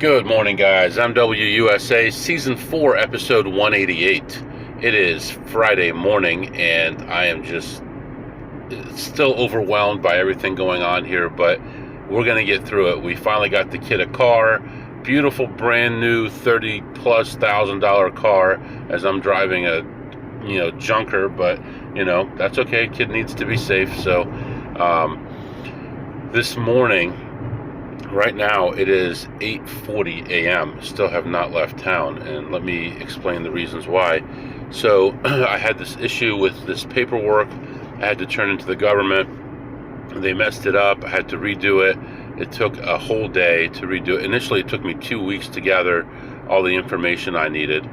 Good morning, guys. I'm WUSA, Season 4, Episode 188. It is Friday morning, and I am just still overwhelmed by everything going on here, but we're going to get through it. We finally got the kid a car, beautiful, brand new, $30+ thousand car, as I'm driving a, junker, but, that's okay. Kid needs to be safe. So, this morning, right now it is 8:40 a.m. Still have not left town, and let me explain the reasons why. So I had this issue with this paperwork I had to turn into the government. They messed it up. I had to redo it. It took a whole day to redo it. Initially it took me 2 weeks to gather all the information I needed.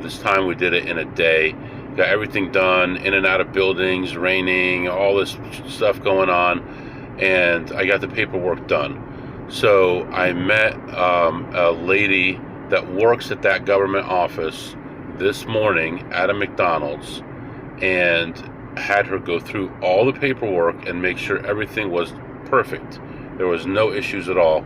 This time we did it in a day. Got everything done, in and out of buildings, raining, all this stuff going on, and I got the paperwork done. So I met a lady that works at that government office this morning at a McDonald's, and had her go through all the paperwork and make sure everything was perfect. There was no issues at all.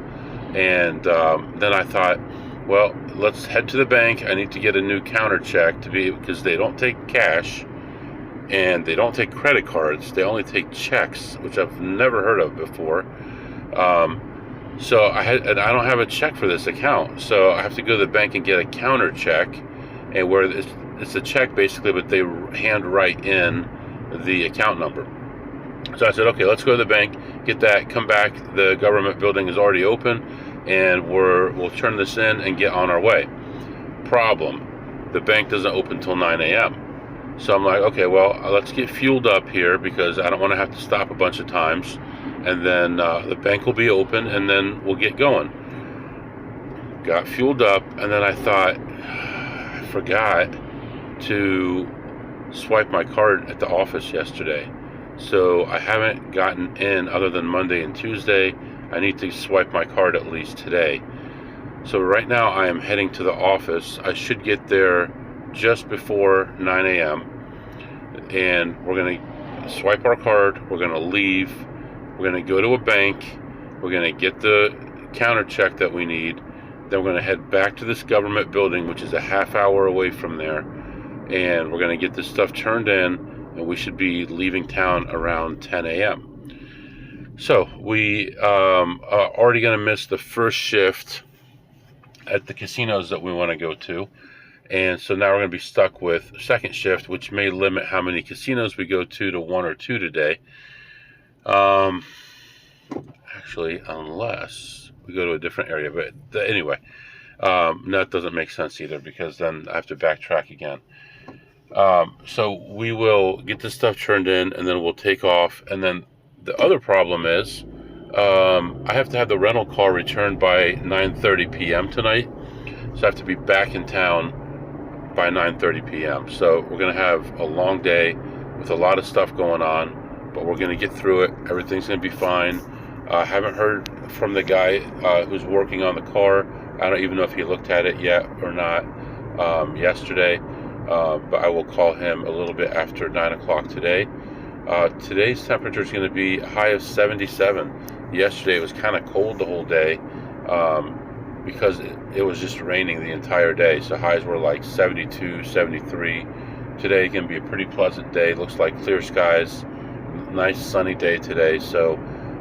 And then I thought, well, let's head to the bank. I need to get a new counter check because they don't take cash and they don't take credit cards. They only take checks, which I've never heard of before. So I don't have a check for this account, so I have to go to the bank and get a counter check, and where it's a check basically, but they hand write in the account number. So I said, okay, let's go to the bank, get that, come back. The government building is already open, and we'll turn this in and get on our way. Problem: the bank doesn't open till 9 a.m. So I'm like, okay, well, let's get fueled up here because I don't want to have to stop a bunch of times. And then the bank will be open, and then we'll get going. Got fueled up, and then I thought, I forgot to swipe my card at the office yesterday. So I haven't gotten in other than Monday and Tuesday. I need to swipe my card at least today. So right now I am heading to the office. I should get there just before 9 a.m. And we're going to swipe our card. We're going to leave. We're going to go to a bank. We're going to get the counter check that we need. Then we're going to head back to this government building, which is a half hour away from there. And we're going to get this stuff turned in, and we should be leaving town around 10 a.m. So we are already going to miss the first shift at the casinos that we want to go to. And so now we're going to be stuck with second shift, which may limit how many casinos we go to 1 or 2 today. Actually, unless we go to a different area, but anyway, that doesn't make sense either, because then I have to backtrack again. So we will get this stuff turned in, and then we'll take off. And then the other problem is, I have to have the rental car returned by 9:30 p.m. tonight. So I have to be back in town by 9:30 p.m. So we're going to have a long day with a lot of stuff going on. But we're going to get through it. Everything's going to be fine. I haven't heard from the guy who's working on the car. I don't even know if he looked at it yet or not yesterday. But I will call him a little bit after 9 o'clock today. Today's temperature is going to be a high of 77. Yesterday it was kind of cold the whole day because it was just raining the entire day. So highs were like 72, 73. Today is going to be a pretty pleasant day. Looks like clear skies. Nice sunny day today, so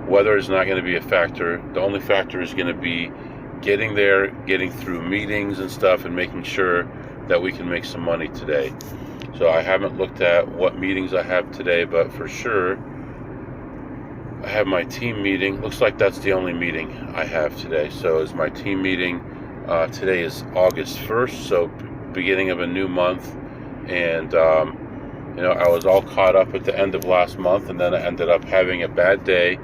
weather is not going to be a factor. The only factor is going to be getting there, getting through meetings and stuff, and making sure that we can make some money today. So I haven't looked at what meetings I have today, but for sure I have my team meeting. Looks like that's the only meeting I have today. So is my team meeting. Today is August 1st, so beginning of a new month, and I was all caught up at the end of last month, and then I ended up having a bad day,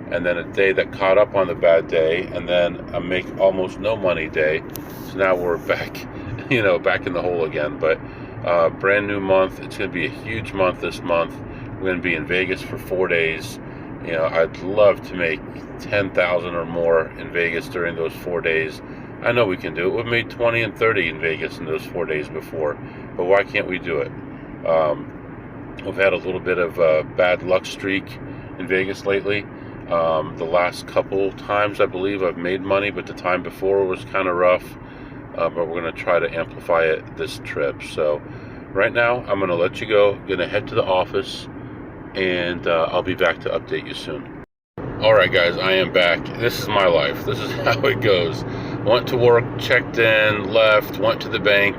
and then a day that caught up on the bad day, and then a make almost no money day. So now we're back, back in the hole again. But brand new month. It's going to be a huge month this month. We're going to be in Vegas for 4 days. I'd love to make 10,000 or more in Vegas during those 4 days. I know we can do it. We've made 20 and 30 in Vegas in those 4 days before, but why can't we do it? We've had a little bit of a bad luck streak in Vegas lately. The last couple times I believe I've made money, but the time before was kind of rough. But we're going to try to amplify it this trip. So right now I'm going to let you go. I'm going to head to the office, and I'll be back to update you soon. Alright guys, I am back. This is my life. This is how it goes. Went to work, checked in, left, went to the bank,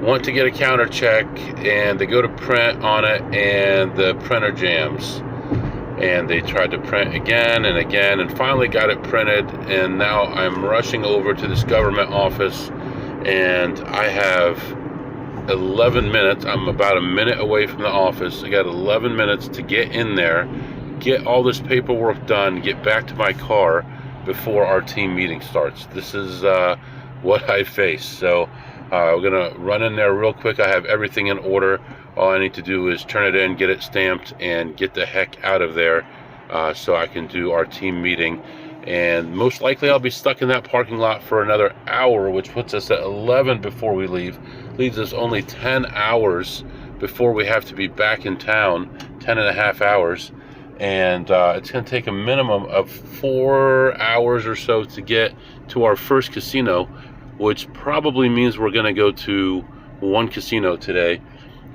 went to get a counter check, and they go to print on it, and the printer jams. And they tried to print again and again, and finally got it printed, and now I'm rushing over to this government office, and I have 11 minutes. I'm about a minute away from the office. I got 11 minutes to get in there, get all this paperwork done, get back to my car before our team meeting starts. This is what I face. So we're gonna run in there real quick. I have everything in order. All I need to do is turn it in, get it stamped, and get the heck out of there so I can do our team meeting. And most likely I'll be stuck in that parking lot for another hour, which puts us at 11 before we leave. Leaves us only 10 hours before we have to be back in town, 10 and a half hours. And it's going to take a minimum of 4 hours or so to get to our first casino, which probably means we're going to go to one casino today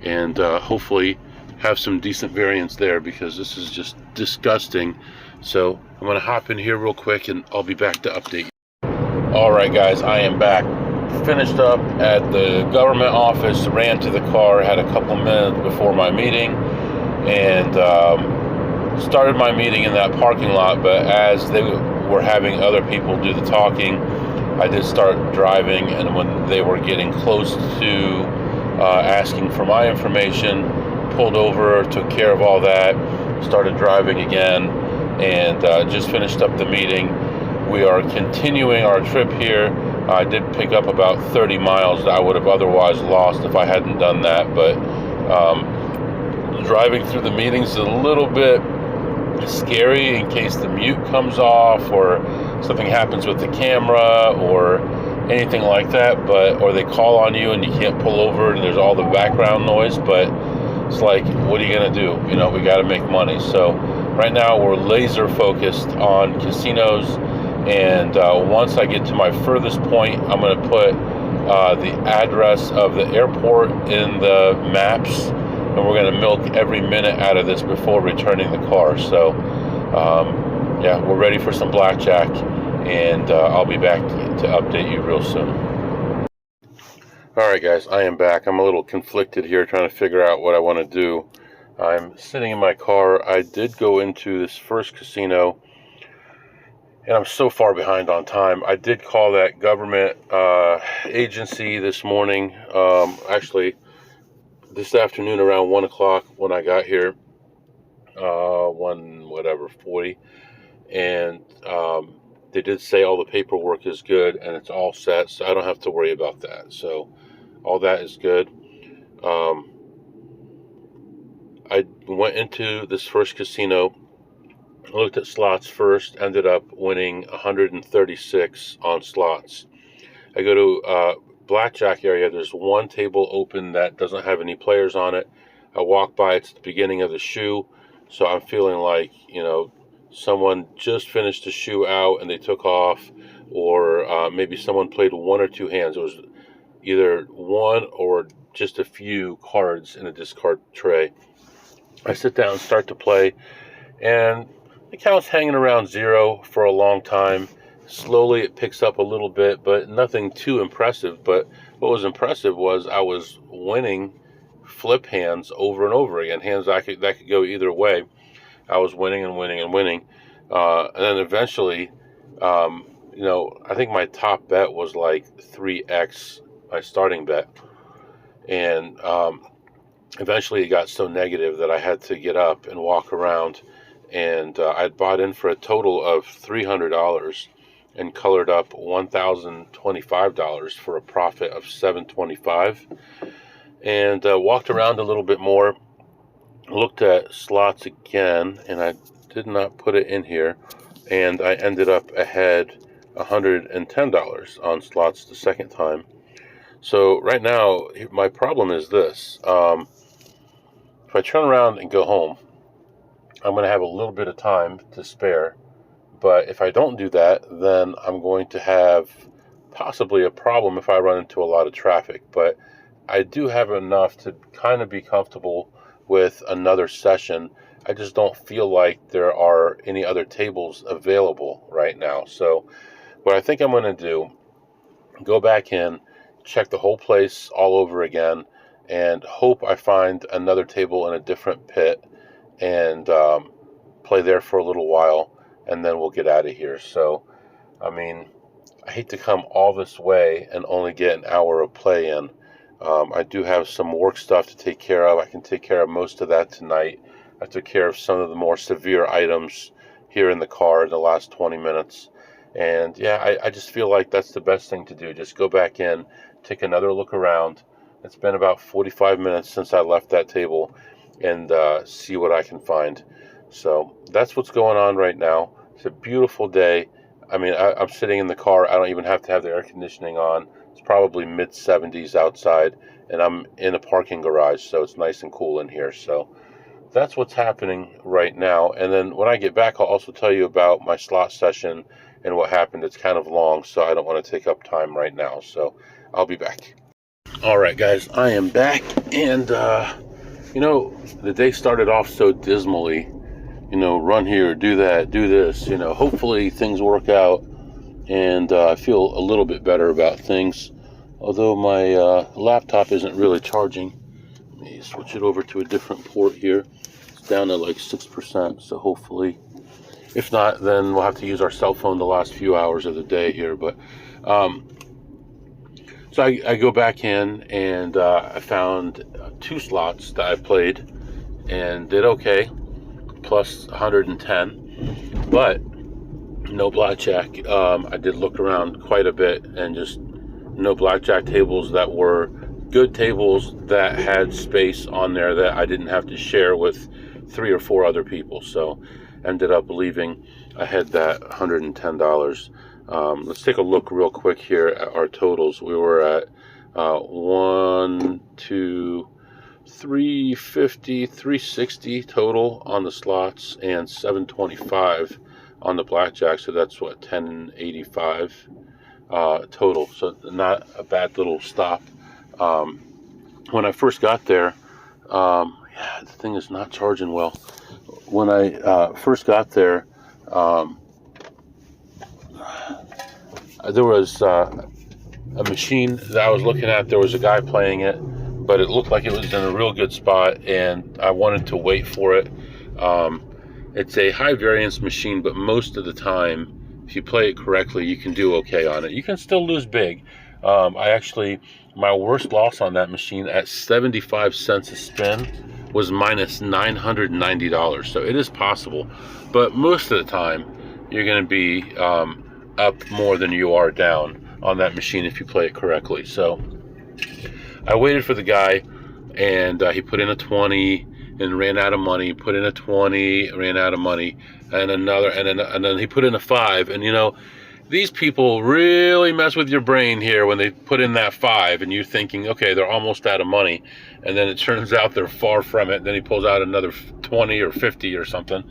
and hopefully have some decent variance there, because this is just disgusting. So I'm going to hop in here real quick, and I'll be back to update you. Alright guys, I am back. Finished up at the government office, ran to the car, had a couple minutes before my meeting, and started my meeting in that parking lot. But as they were having other people do the talking, I did start driving, and when they were getting close to asking for my information, pulled over, took care of all that, started driving again, and just finished up the meeting. We are continuing our trip here. I did pick up about 30 miles that I would have otherwise lost if I hadn't done that, but driving through the meetings is a little bit scary in case the mute comes off or something happens with the camera or anything like that, or they call on you and you can't pull over and there's all the background noise. But it's like, what are you gonna do? You know, we got to make money. So right now we're laser focused on casinos, and once I get to my furthest point, I'm going to put the address of the airport in the maps, and we're going to milk every minute out of this before returning the car. So yeah, we're ready for some blackjack, and I'll be back to update you real soon. Alright guys, I am back. I'm a little conflicted here trying to figure out what I want to do. I'm sitting in my car. I did go into this first casino, and I'm so far behind on time. I did call that government agency this morning, actually this afternoon around 1 o'clock when I got here, 40, and they did say all the paperwork is good and it's all set, so I don't have to worry about that. So all that is good. I went into this first casino, looked at slots first, ended up winning 136 on slots. I go to Blackjack area. There's one table open that doesn't have any players on it. I walk by, it's the beginning of the shoe, so I'm feeling like, you know, someone just finished the shoe out and they took off, or maybe someone played one or two hands. It was either one or just a few cards in a discard tray. I sit down and start to play, and the count's hanging around 0 for a long time. Slowly it picks up a little bit, but nothing too impressive. But what was impressive was I was winning flip hands over and over again, hands that could go either way. I was winning and winning and winning. And then eventually, you know, I think my top bet was like 3x my starting bet. And eventually it got so negative that I had to get up and walk around, and I'd bought in for a total of $300 and colored up $1,025 for a profit of $725, and walked around a little bit more, looked at slots again, and I did not put it in here, and I ended up ahead $110 on slots the second time. So right now my problem is this: if I turn around and go home, I'm going to have a little bit of time to spare. But if I don't do that, then I'm going to have possibly a problem if I run into a lot of traffic. But I do have enough to kind of be comfortable with another session. I just don't feel like there are any other tables available right now. So what I think I'm going to do, go back in, check the whole place all over again, and hope I find another table in a different pit and play there for a little while, and then we'll get out of here. So, I mean, I hate to come all this way and only get an hour of play in. I do have some work stuff to take care of. I can take care of most of that tonight. I took care of some of the more severe items here in the car in the last 20 minutes. And yeah, I just feel like that's the best thing to do. Just go back in, take another look around. It's been about 45 minutes since I left that table, and see what I can find. So that's what's going on right now. It's a beautiful day. I mean, I'm sitting in the car. I don't even have to have the air conditioning on. It's probably mid-70s outside, and I'm in a parking garage, so it's nice and cool in here. So that's what's happening right now. And then when I get back, I'll also tell you about my slot session and what happened. It's kind of long, so I don't want to take up time right now. So I'll be back. All right, guys, I am back, and the day started off so dismally. Run here, do that, do this. Hopefully things work out, and I feel a little bit better about things. Although my laptop isn't really charging. Let me switch it over to a different port here. It's down to like 6%, so hopefully. If not, then we'll have to use our cell phone the last few hours of the day here. But so I go back in, and I found 2 slots that I played and did okay, plus 110, but no blackjack. I did look around quite a bit, and just no blackjack tables that were good tables that had space on there that I didn't have to share with 3 or 4 other people. So ended up leaving. I had that $110. Let's take a look real quick here at our totals. We were at 1, 2, 350, 360 total on the slots, and 725 on the blackjack. So that's what, 1085 total. So not a bad little stop. When I first got there, the thing is not charging well. When I first got there, there was a machine that I was looking at. There was a guy playing it, but it looked like it was in a real good spot, and I wanted to wait for it. It's a high variance machine, but most of the time, if you play it correctly, you can do okay on it. You can still lose big. My worst loss on that machine at 75 cents a spin was minus $990. So it is possible, but most of the time, you're going to be up more than you are down on that machine if you play it correctly. So I waited for the guy, and he put in a 20 and ran out of money, put in a 20, ran out of money, and another, and then he put in a 5. And these people really mess with your brain here when they put in that 5, and you're thinking, okay, they're almost out of money, and then it turns out they're far from it. Then he pulls out another 20 or 50 or something,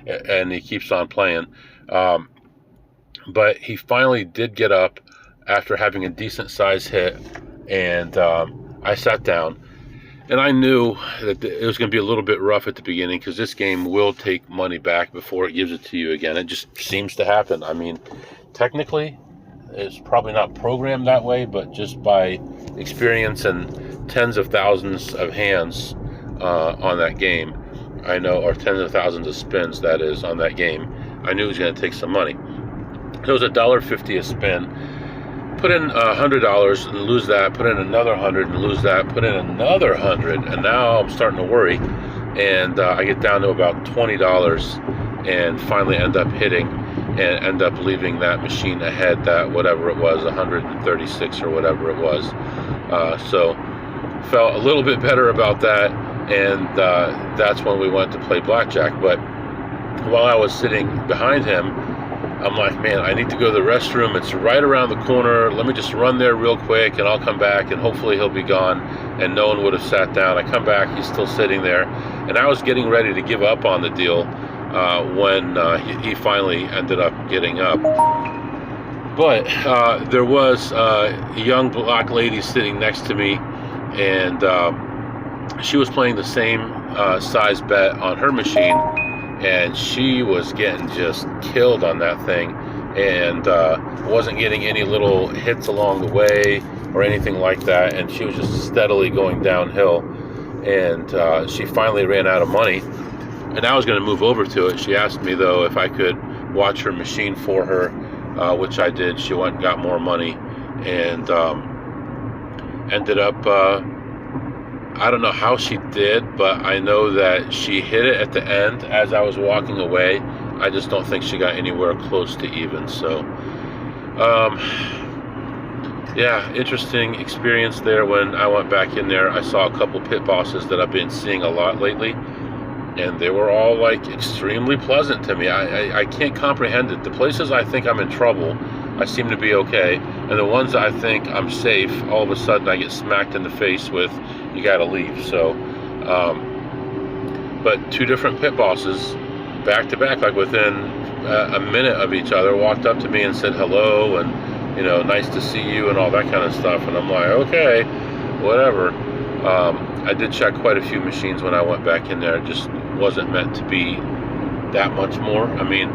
and he keeps on playing. But he finally did get up after having a decent size hit, and I sat down, and I knew that it was going to be a little bit rough at the beginning, because this game will take money back before it gives it to you again. It just seems to happen. I mean, technically, it's probably not programmed that way, but just by experience and tens of thousands of hands on that game, I know, or tens of thousands of spins, that is, on that game, I knew it was going to take some money. So it was $1.50 a spin. Put in $100 and lose that, put in another 100 and lose that, put in another 100, and now I'm starting to worry, and I get down to about $20 and finally end up hitting and end up leaving that machine ahead, that whatever it was, 136 or whatever it was. So felt a little bit better about that, and that's when we went to play blackjack. But while I was sitting behind him, I'm like, man, I need to go to the restroom. It's right around the corner. Let me just run there real quick, and I'll come back, and hopefully he'll be gone, and no one would have sat down. I come back, he's still sitting there, and I was getting ready to give up on the deal when he finally ended up getting up. But there was a young black lady sitting next to me, and she was playing the same size bet on her machine, and she was getting just killed on that thing, and wasn't getting any little hits along the way or anything like that, and she was just steadily going downhill, and she finally ran out of money, and I was going to move over to it. She asked me, though, if I could watch her machine for her, which I did. She went and got more money, and ended up, I don't know how she did, but I know that she hit it at the end as I was walking away. I just don't think she got anywhere close to even. So, yeah, interesting experience there. When I went back in there, I saw a couple pit bosses that I've been seeing a lot lately, and they were all like extremely pleasant to me. I can't comprehend it. The places I think I'm in trouble, I seem to be okay, and the ones that I think I'm safe, all of a sudden I get smacked in the face with, you gotta leave. So, but two different pit bosses, back to back, like within a minute of each other, walked up to me and said hello, and, you know, nice to see you, and all that kind of stuff. And I'm like, okay, whatever. I did check quite a few machines when I went back in there. It just wasn't meant to be that much more. I mean,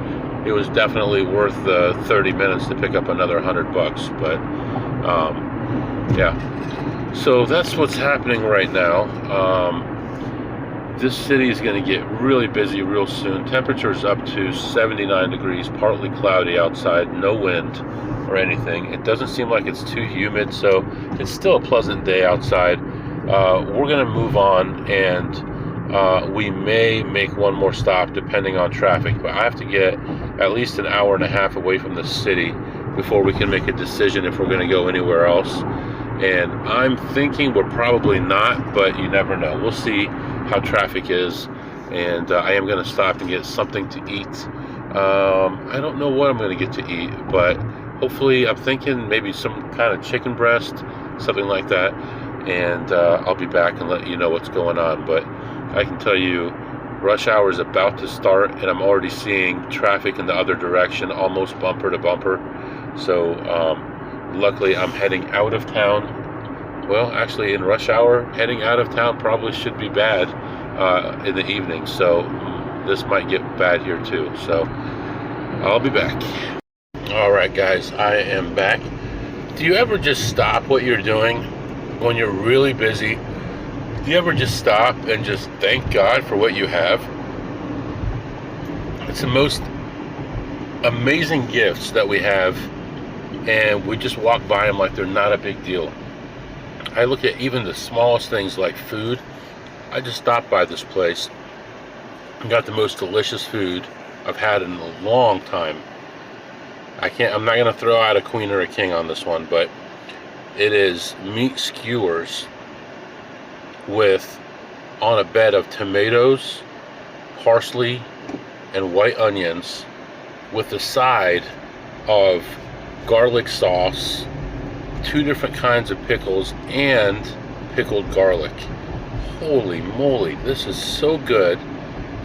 it was definitely worth the 30 minutes to pick up another $100, but yeah. So that's what's happening right now. This city is going to get really busy real soon. Temperature's up to 79 degrees, partly cloudy outside, no wind or anything. It doesn't seem like it's too humid, so it's still a pleasant day outside. We're going to move on, and we may make one more stop depending on traffic, but I have to get at least an hour and a half away from the city before we can make a decision if we're going to go anywhere else. And I'm thinking we're probably not, but you never know. We'll see how traffic is, and I am going to stop and get something to eat. I don't know what I'm going to get to eat, but hopefully I'm thinking maybe some kind of chicken breast, something like that, and I'll be back and let you know what's going on. But I can tell you, rush hour is about to start, and I'm already seeing traffic in the other direction, almost bumper to bumper. So luckily I'm heading out of town. Well, actually, in rush hour, heading out of town probably should be bad in the evening, so this might get bad here too. So I'll be back. All right, guys, I am back. Do you ever just stop what you're doing when you're really busy? Do you ever just stop and just thank God for what you have? It's the most amazing gifts that we have, and we just walk by them like they're not a big deal. I look at even the smallest things like food. I just stopped by this place and got the most delicious food I've had in a long time. I'm not going to throw out a queen or a king on this one, but it is meat skewers on a bed of tomatoes, parsley, and white onions, with a side of garlic sauce, 2 different kinds of pickles, and pickled garlic. Holy moly, this is so good,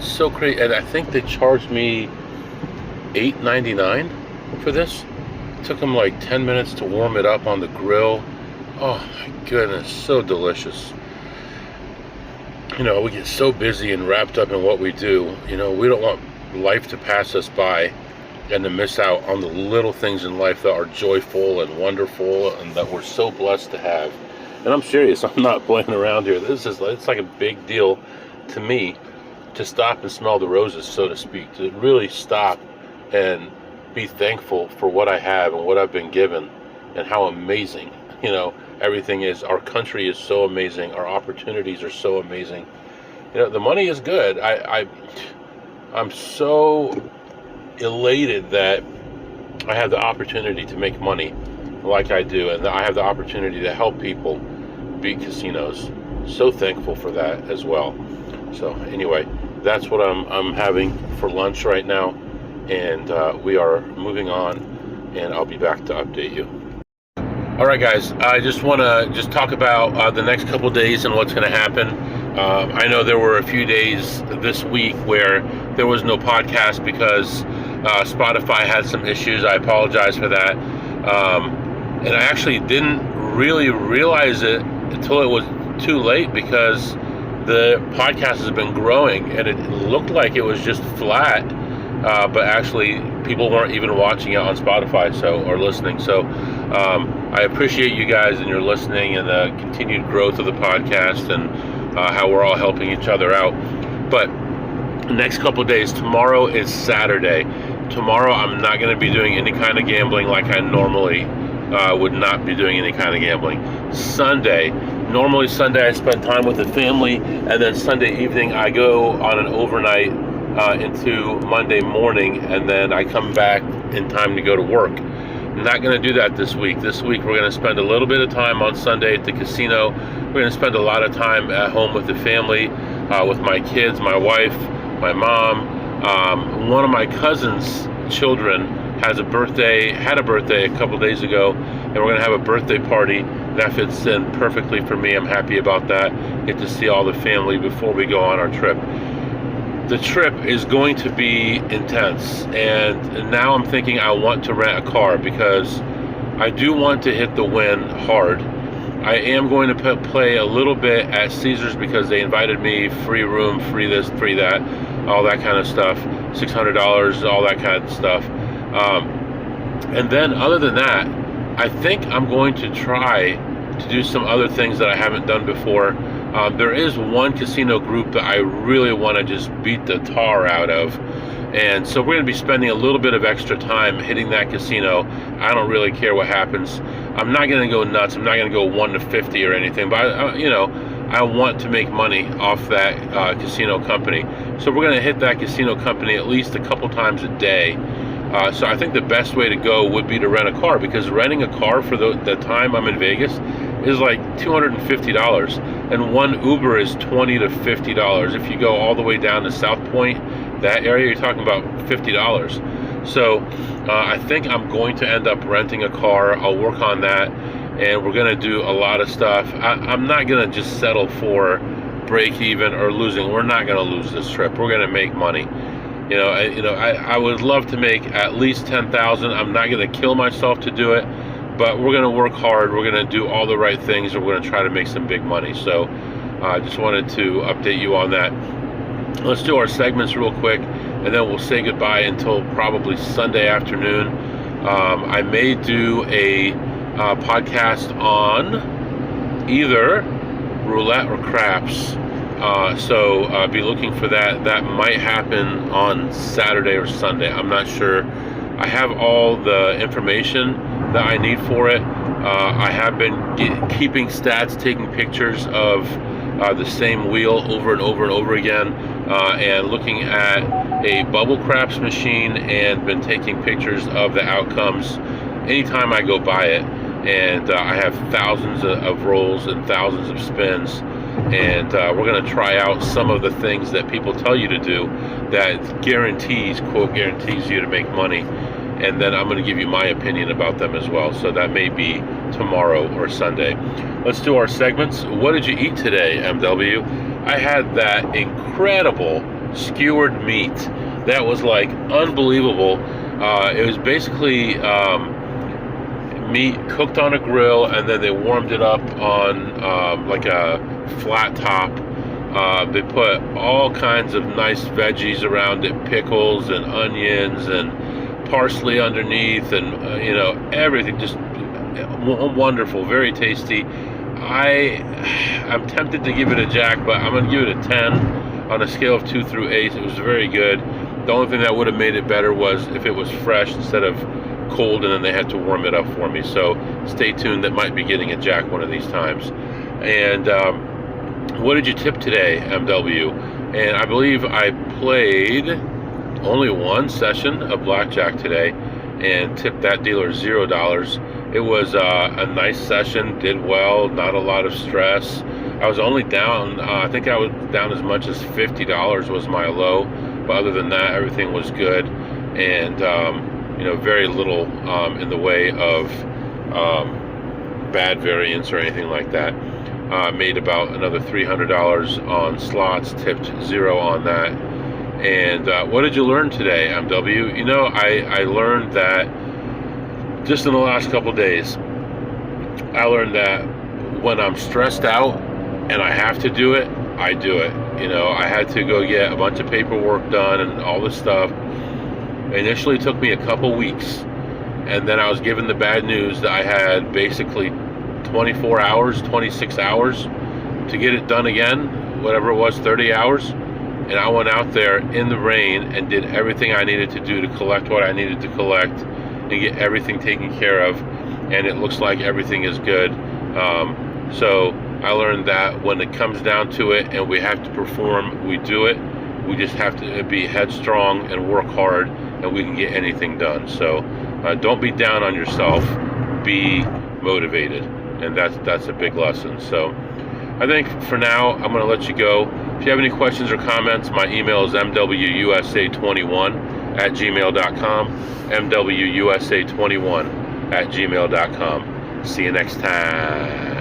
so crazy. And I think they charged me $8.99 for this. It took them like 10 minutes to warm it up on the grill. Oh my goodness, so delicious. You know, we get so busy and wrapped up in what we do. You know, we don't want life to pass us by and to miss out on the little things in life that are joyful and wonderful and that we're so blessed to have. And I'm serious, I'm not playing around here. It's like a big deal to me to stop and smell the roses, so to speak, to really stop and be thankful for what I have and what I've been given and how amazing, you know, everything is. Our country is so amazing. Our opportunities are so amazing. You know, the money is good. I'm so elated that I have the opportunity to make money like I do, and that I have the opportunity to help people beat casinos. So thankful for that as well. So anyway, that's what I'm having for lunch right now. and we are moving on, and I'll be back to update you. All right, guys, I just want to talk about the next couple days and what's going to happen. I know there were a few days this week where there was no podcast because Spotify had some issues. I apologize for that. And I actually didn't really realize it until it was too late, because the podcast has been growing and it looked like it was just flat. But actually, people weren't even watching it on Spotify, or listening. So I appreciate you guys and your listening and the continued growth of the podcast, and how we're all helping each other out. But the next couple of days, tomorrow is Saturday. Tomorrow I'm not going to be doing any kind of gambling like I normally would not be doing any kind of gambling. Normally Sunday I spend time with the family, and then Sunday evening I go on an overnight into Monday morning, and then I come back in time to go to work. I'm not going to do that this week. This week we're going to spend a little bit of time on Sunday at the casino. We're going to spend a lot of time at home with the family, with my kids, my wife, my mom. One of my cousin's children had a birthday a couple days ago, and we're going to have a birthday party. That fits in perfectly for me. I'm happy about that. Get to see all the family before we go on our trip. The trip is going to be intense, and now I'm thinking I want to rent a car, because I do want to hit the win hard. I am going to play a little bit at Caesars because they invited me, free room, free this, free that, all that kind of stuff, $600, all that kind of stuff. And then other than that, I think I'm going to try to do some other things that I haven't done before. There is one casino group that I really want to just beat the tar out of, and so we're going to be spending a little bit of extra time hitting that casino. I don't really care what happens. I'm not going to go nuts. I'm not going to go 1 to 50 or anything, but I want to make money off that casino company. So we're going to hit that casino company at least a couple times a day. So I think the best way to go would be to rent a car, because renting a car for the time I'm in Vegas is like $250, and one Uber is $20 to $50. If you go all the way down to South Point, that area, you're talking about $50. So I think I'm going to end up renting a car. I'll work on that, and we're going to do a lot of stuff. I'm not going to just settle for break even or losing. We're not going to lose this trip. We're going to make money. I would love to make at least $10,000. I'm not going to kill myself to do it, but we're going to work hard. We're going to do all the right things, and we're going to try to make some big money. So I just wanted to update you on that. Let's do our segments real quick, and then we'll say goodbye until probably Sunday afternoon. I may do a podcast on either roulette or craps. So be looking for that. That might happen on Saturday or Sunday. I'm not sure. I have all the information that I need for it. I have been keeping stats, taking pictures of the same wheel over and over and over again, and looking at a bubble craps machine, and been taking pictures of the outcomes anytime I go by it. And I have thousands of rolls and thousands of spins. And we're going to try out some of the things that people tell you to do that quote guarantees you to make money, and then I'm going to give you my opinion about them as well. So that may be tomorrow or Sunday. Let's do our segments. What did you eat today, MW? I had that incredible skewered meat. That was like unbelievable. It was basically meat cooked on a grill, and then they warmed it up on like a flat top. They put all kinds of nice veggies around it, pickles and onions and parsley underneath, and everything. Just wonderful, very tasty. I'm tempted to give it a Jack, but I'm going to give it a 10 on a scale of 2 through 8. It was very good. The only thing that would have made it better was if it was fresh instead of cold, and then they had to warm it up for me. So stay tuned. That might be getting a Jack one of these times. And what did you tip today, MW? And I believe I played only one session of Blackjack today and tipped that dealer $0. It was a nice session, did well, not a lot of stress. I was only down, I think I was down as much as $50 was my low, but other than that, everything was good. and very little in the way of bad variance or anything like that. Made about another $300 on slots, tipped 0 on that. And what did you learn today, MW? I learned that just in the last couple days, I learned that when I'm stressed out and I have to do it, I do it. I had to go get a bunch of paperwork done and all this stuff. Initially, it took me a couple weeks, and then I was given the bad news that I had basically 24 hours, 26 hours to get it done again, whatever it was, 30 hours. And I went out there in the rain and did everything I needed to do to collect what I needed to collect and get everything taken care of. And it looks like everything is good. So I learned that when it comes down to it and we have to perform, we do it. We just have to be headstrong and work hard, and we can get anything done. So don't be down on yourself. Be motivated. And that's a big lesson. So I think for now, I'm going to let you go. If you have any questions or comments, my email is mwusa21@gmail.com, mwusa21@gmail.com. See you next time.